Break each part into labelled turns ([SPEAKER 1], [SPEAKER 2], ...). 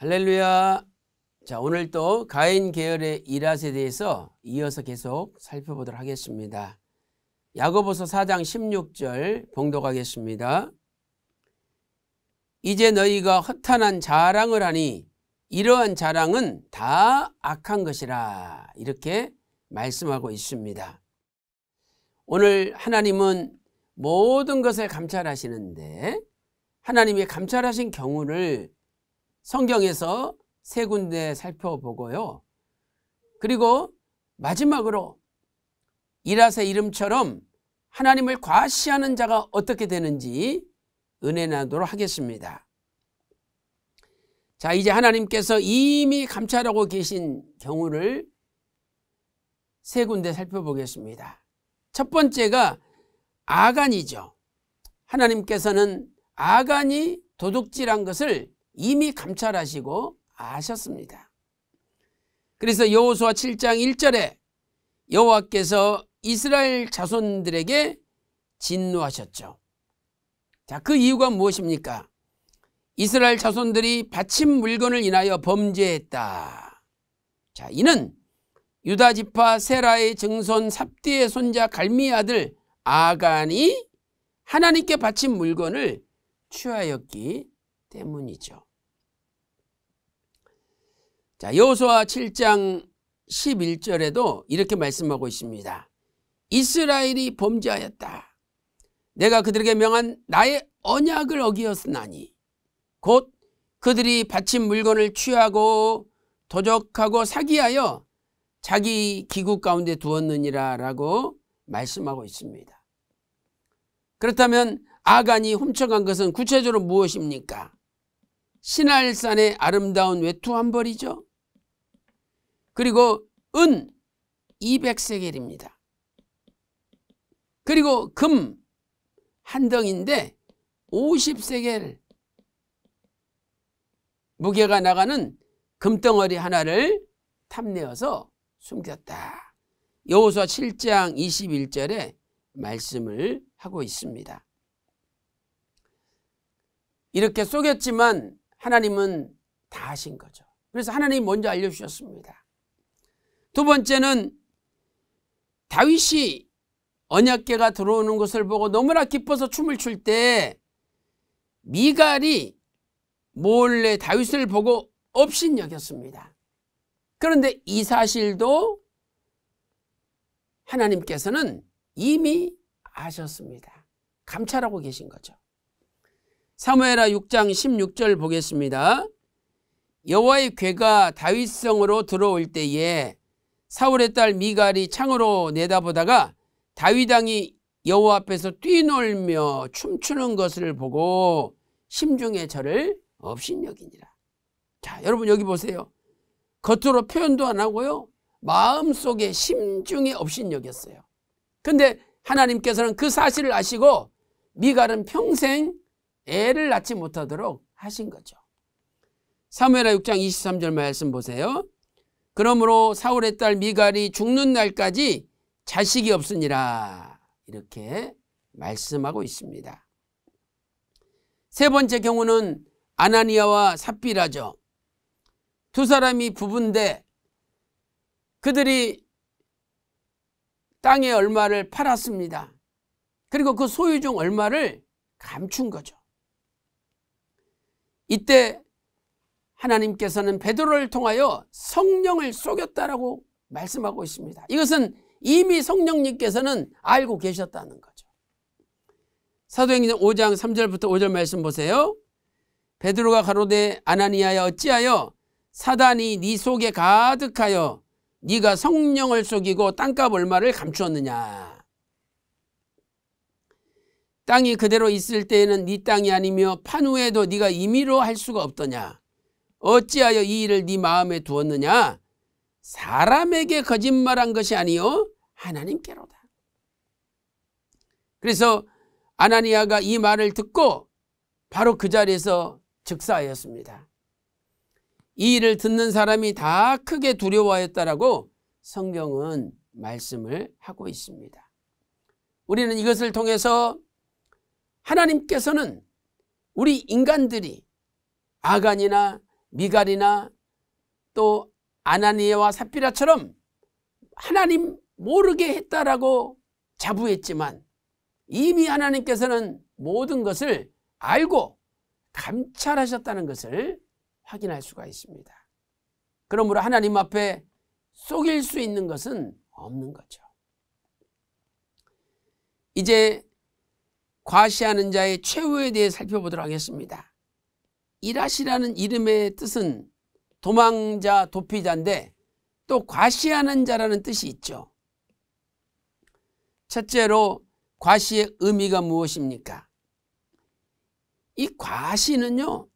[SPEAKER 1] 할렐루야. 자, 오늘 또 가인 계열의 이랏에 대해서 이어서 계속 살펴보도록 하겠습니다. 야고보서 4장 16절 봉독하겠습니다. 이제 너희가 허탄한 자랑을 하니 이러한 자랑은 다 악한 것이라, 이렇게 말씀하고 있습니다. 오늘 하나님은 모든 것을 감찰하시는데 하나님이 감찰하신 경우를 성경에서 세 군데 살펴보고요. 그리고 마지막으로 이랏의 이름처럼 하나님을 과시하는 자가 어떻게 되는지 은혜 나누도록 하겠습니다. 자, 이제 하나님께서 이미 감찰하고 계신 경우를 세 군데 살펴보겠습니다. 첫 번째가 아간이죠. 하나님께서는 아간이 도둑질한 것을 이미 감찰하시고 아셨습니다. 그래서 여호수아 7장 1절에 여호와께서 이스라엘 자손들에게 진노하셨죠. 자, 그 이유가 무엇입니까? 이스라엘 자손들이 바친 물건을 인하여 범죄했다. 자, 이는 유다 지파 세라의 증손 삽디의 손자 갈미의 아들 아간이 하나님께 바친 물건을 취하였기 때문이죠. 자, 여호수아 7장 11절에도 이렇게 말씀하고 있습니다. 이스라엘이 범죄하였다. 내가 그들에게 명한 나의 언약을 어기었으나니 곧 그들이 바친 물건을 취하고 도적하고 사기하여 자기 기구 가운데 두었느니라 라고 말씀하고 있습니다. 그렇다면 아간이 훔쳐간 것은 구체적으로 무엇입니까? 시날산의 아름다운 외투 한 벌이죠. 그리고 은 200세겔입니다. 그리고 금 한 덩인데 50세겔 무게가 나가는 금덩어리 하나를 탐내어서 숨겼다. 여호수아 7장 21절에 말씀을 하고 있습니다. 이렇게 속였지만 하나님은 다 하신 거죠. 그래서 하나님이 먼저 알려주셨습니다. 두 번째는 다윗이 언약궤가 들어오는 것을 보고 너무나 기뻐서 춤을 출 때 미갈이 몰래 다윗을 보고 업신여겼습니다. 그런데 이 사실도 하나님께서는 이미 아셨습니다. 감찰하고 계신 거죠. 사무엘하 6장 16절 보겠습니다. 여호와의 궤가 다윗성으로 들어올 때에 사울의 딸 미갈이 창으로 내다보다가 다윗 왕이 여호와 앞에서 뛰놀며 춤추는 것을 보고 심중에 저를 업신여기니라. 자, 여러분 여기 보세요. 겉으로 표현도 안 하고요, 마음속에 심중에 업신여겼어요. 근데 하나님께서는 그 사실을 아시고 미갈은 평생 애를 낳지 못하도록 하신 거죠. 사무엘하 6장 23절 말씀 보세요. 그러므로 사울의 딸 미갈이 죽는 날까지 자식이 없으니라, 이렇게 말씀하고 있습니다. 세 번째 경우는 아나니아와 삽비라죠. 두 사람이 부부인데 그들이 땅의 얼마를 팔았습니다. 그리고 그 소유 중 얼마를 감춘 거죠. 이때 하나님께서는 베드로를 통하여 성령을 쏘겼다라고 말씀하고 있습니다. 이것은 이미 성령님께서는 알고 계셨다는 거죠. 사도행전 5장 3절부터 5절 말씀 보세요. 베드로가 가로되 아나니아야, 어찌하여 사단이 네 속에 가득하여 네가 성령을 속이고 땅값 얼마를 감추었느냐. 땅이 그대로 있을 때에는 네 땅이 아니며 판 후에도 네가 임의로 할 수가 없더냐. 어찌하여 이 일을 네 마음에 두었느냐. 사람에게 거짓말한 것이 아니요 하나님께로다. 그래서 아나니아가 이 말을 듣고 바로 그 자리에서 즉사하였습니다. 이 일을 듣는 사람이 다 크게 두려워하였다라고 성경은 말씀을 하고 있습니다. 우리는 이것을 통해서 하나님께서는 우리 인간들이 아간이나 미갈이나 또 아나니아와 삽비라처럼 하나님 모르게 했다라고 자부했지만 이미 하나님께서는 모든 것을 알고 감찰하셨다는 것을 확인할 수가 있습니다. 그러므로 하나님 앞에 속일 수 있는 것은 없는 거죠. 이제 과시하는 자의 최후에 대해 살펴보도록 하겠습니다. 이라시라는 이름의 뜻은 도망자, 도피자인데 또 과시하는 자라는 뜻이 있죠. 첫째로 과시의 의미가 무엇입니까? 이 과시는요,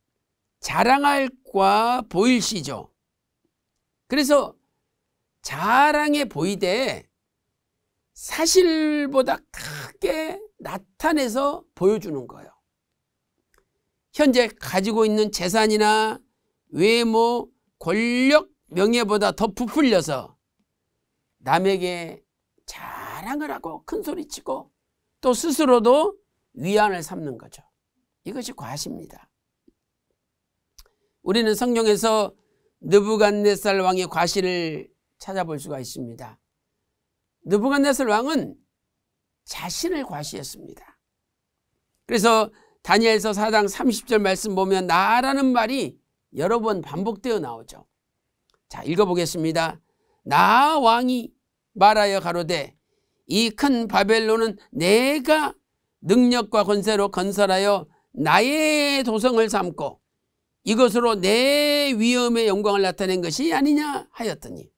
[SPEAKER 1] 자랑할 과 보일시죠. 그래서 자랑해 보이되 사실보다 크게 나타내서 보여주는 거예요. 현재 가지고 있는 재산이나 외모, 권력, 명예보다 더 부풀려서 남에게 자랑을 하고 큰소리치고 또 스스로도 위안을 삼는 거죠. 이것이 과시입니다. 우리는 성경에서 느부갓네살 왕의 과시를 찾아볼 수가 있습니다. 느부갓네살 왕은 자신을 과시했습니다. 그래서 다니엘서 4장 30절 말씀 보면 나라는 말이 여러 번 반복되어 나오죠. 자, 읽어보겠습니다. 나 왕이 말하여 가로되 이 큰 바벨론은 내가 능력과 권세로 건설하여 나의 도성을 삼고 이것으로 내 위엄의 영광을 나타낸 것이 아니냐 하였더니,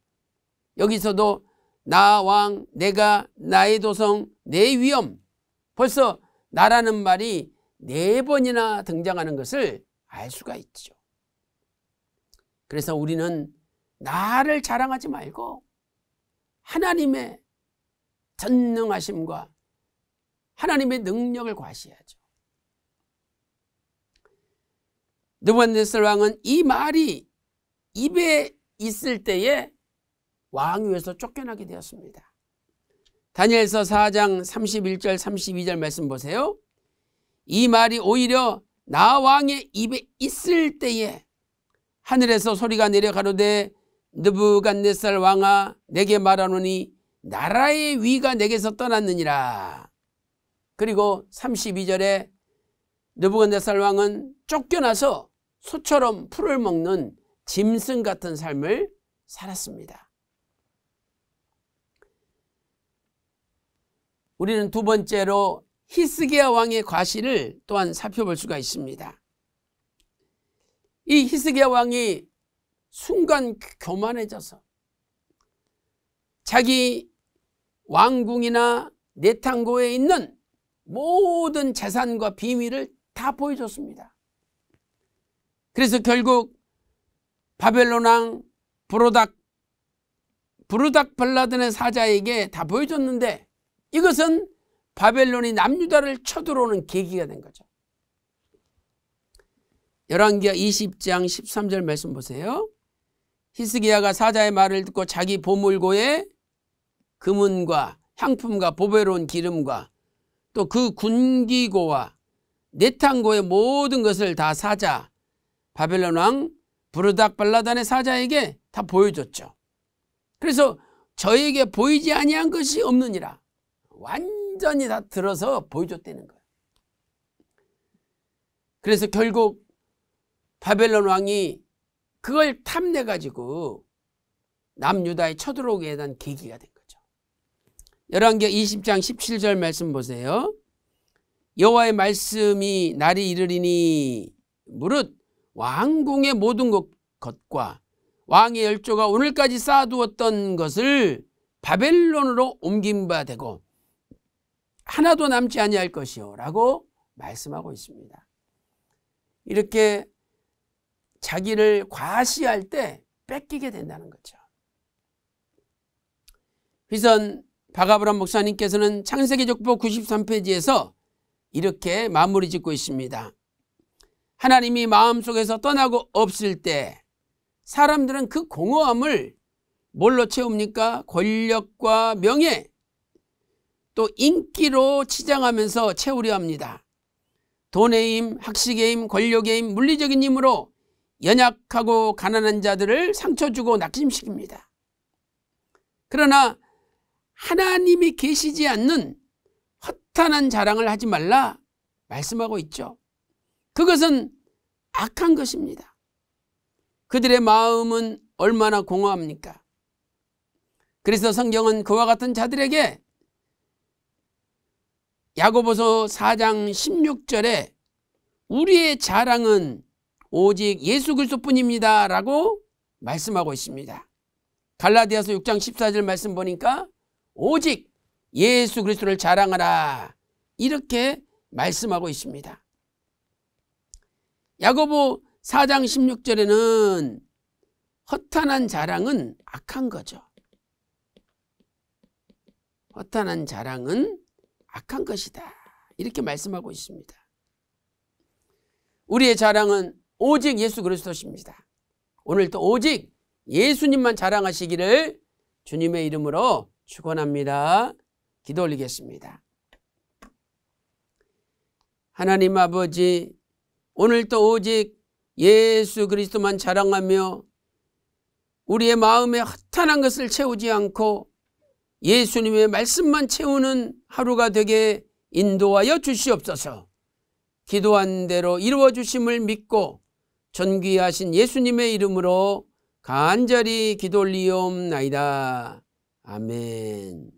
[SPEAKER 1] 여기서도 나 왕, 내가, 나의 도성, 내 위엄, 벌써 나라는 말이 4번이나 등장하는 것을 알 수가 있죠. 그래서 우리는 나를 자랑하지 말고 하나님의 전능하심과 하나님의 능력을 과시해야죠. 느부갓네살 왕은 이 말이 입에 있을 때에 왕위에서 쫓겨나게 되었습니다. 다니엘서 4장 31절 32절 말씀 보세요. 이 말이 오히려 나 왕의 입에 있을 때에 하늘에서 소리가 내려 가로되 느부갓네살 왕아 내게 말하노니 나라의 위가 내게서 떠났느니라. 그리고 32절에 느부갓네살 왕은 쫓겨나서 소처럼 풀을 먹는 짐승 같은 삶을 살았습니다. 우리는 두 번째로 히스기야 왕의 과시를 또한 살펴볼 수가 있습니다. 이 히스기야 왕이 순간 교만해져서 자기 왕궁이나 내탕고에 있는 모든 재산과 비밀을 다 보여줬습니다. 그래서 결국 바벨론 왕 부르닥발라단의 사자에게 다 보여줬는데 이것은 바벨론이 남유다를 쳐들어오는 계기가 된 거죠. 열왕기하 20장 13절 말씀 보세요. 히스기야가 사자의 말을 듣고 자기 보물고에 금은과 향품과 보배로운 기름과 또 그 군기고와 내탕고의 모든 것을 다 사자 바벨론 왕 부르닥발라단의 사자에게 다 보여줬죠. 그래서 저에게 보이지 아니한 것이 없느니라. 완전히 다 들어서 보여줬다는 거예요. 그래서 결국 바벨론 왕이 그걸 탐내 가지고 남유다에 쳐들어오게 된 계기가 된 거죠. 열왕기하 20장 17절 말씀 보세요. 여호와의 말씀이 날이 이르리니 무릇 왕궁의 모든 것과 왕의 열조가 오늘까지 쌓아두었던 것을 바벨론으로 옮긴 바 되고 하나도 남지 아니할 것이요 라고 말씀하고 있습니다. 이렇게 자기를 과시할 때 뺏기게 된다는 거죠. 휘선 박아브람 목사님께서는 창세기 족보 93페이지에서 이렇게 마무리 짓고 있습니다. 하나님이 마음속에서 떠나고 없을 때 사람들은 그 공허함을 뭘로 채웁니까? 권력과 명예 또 인기로 치장하면서 채우려 합니다. 돈의 힘, 학식의 힘, 권력의 힘, 물리적인 힘으로 연약하고 가난한 자들을 상처 주고 낙심시킵니다. 그러나 하나님이 계시지 않는 허탄한 자랑을 하지 말라 말씀하고 있죠. 그것은 악한 것입니다. 그들의 마음은 얼마나 공허합니까? 그래서 성경은 그와 같은 자들에게 야고보서 4장 16절에 우리의 자랑은 오직 예수 그리스도뿐입니다 라고 말씀하고 있습니다. 갈라디아서 6장 14절 말씀 보니까 오직 예수 그리스도를 자랑하라 이렇게 말씀하고 있습니다. 야고보 4장 16절에는 허탄한 자랑은 악한 거죠. 허탄한 자랑은 악한 것이다 이렇게 말씀하고 있습니다. 우리의 자랑은 오직 예수 그리스도십니다. 오늘도 오직 예수님만 자랑하시기를 주님의 이름으로 축원합니다. 기도 올리겠습니다. 하나님 아버지, 오늘도 오직 예수 그리스도만 자랑하며 우리의 마음에 허탄한 것을 채우지 않고 예수님의 말씀만 채우는 하루가 되게 인도하여 주시옵소서. 기도한 대로 이루어 주심을 믿고 존귀하신 예수님의 이름으로 간절히 기도 올리옵나이다. 아멘.